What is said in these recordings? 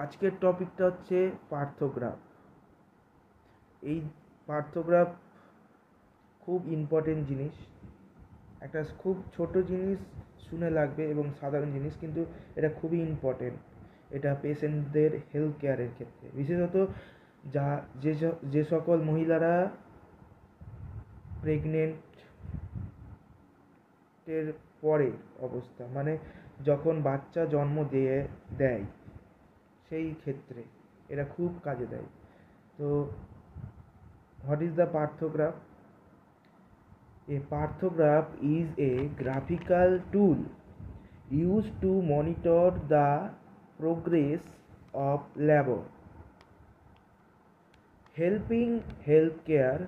আজকের টপিকটা হচ্ছে পার্থোগ্রাফ। এই পার্থোগ্রাফ খুব ইম্পর্টেন্ট জিনিস। একটা খুব ছোট জিনিস শুনে লাগবে এবং সাধারণ জিনিস, কিন্তু এটা খুবই ইম্পর্টেন্ট। এটা পেশেন্টদের হেলথ কেয়ারের ক্ষেত্রে, বিশেষত যা যে সকল মহিলারা প্রেগনেন্টের পরের অবস্থা, মানে যখন বাচ্চা জন্ম দেয় সেই ক্ষেত্রে এরা খুব কাজে দেয়। তো what is the parthograph? A parthograph is a graphical tool used to monitor the progress of labor, helping healthcare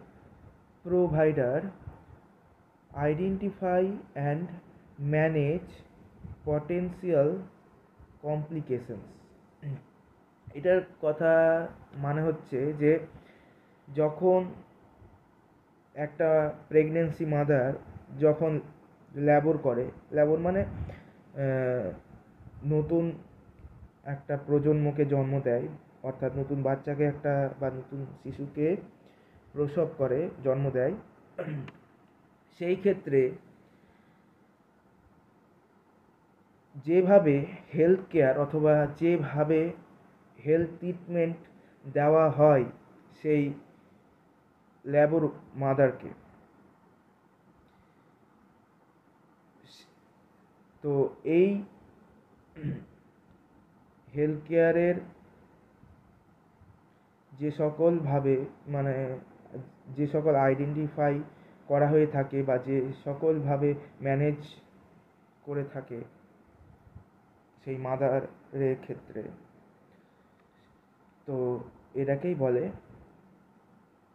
provider identify and manage potential complications. এটার কথা মানে হচ্ছে যে যখন একটা প্রেগনেন্সি মাদার যখন ল্যাবর মানে নতুন একটা প্রজন্মকে জন্ম দেয়, অর্থাৎ নতুন বাচ্চাকে বা নতুন শিশুকে প্রসব করে, জন্ম দেয়, সেই ক্ষেত্রে যেভাবে হেলথ কেয়ার অথবা যেভাবে হেলথ ট্রিটমেন্ট দেওয়া হয় সেই ল্যাবর মাদারকে, তো এই হেলথ কেয়ারের যে সকল আইডেন্টিফাই করা হয়ে থাকে বা যে সকলভাবে ম্যানেজ করে থাকে সেই মাদারের ক্ষেত্রে, তো এটাকেই বলে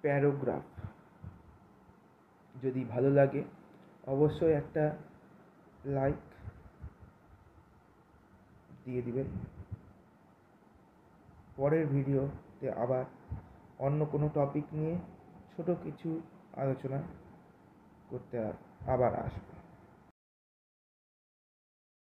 প্যারোগ্রাফ। যদি ভালো লাগে অবশ্যই একটা লাইক দিয়ে দিবেন। পরের ভিডিওতে আবার অন্য কোনো টপিক নিয়ে ছোট কিছু আলোচনা করতে আবার আসবো।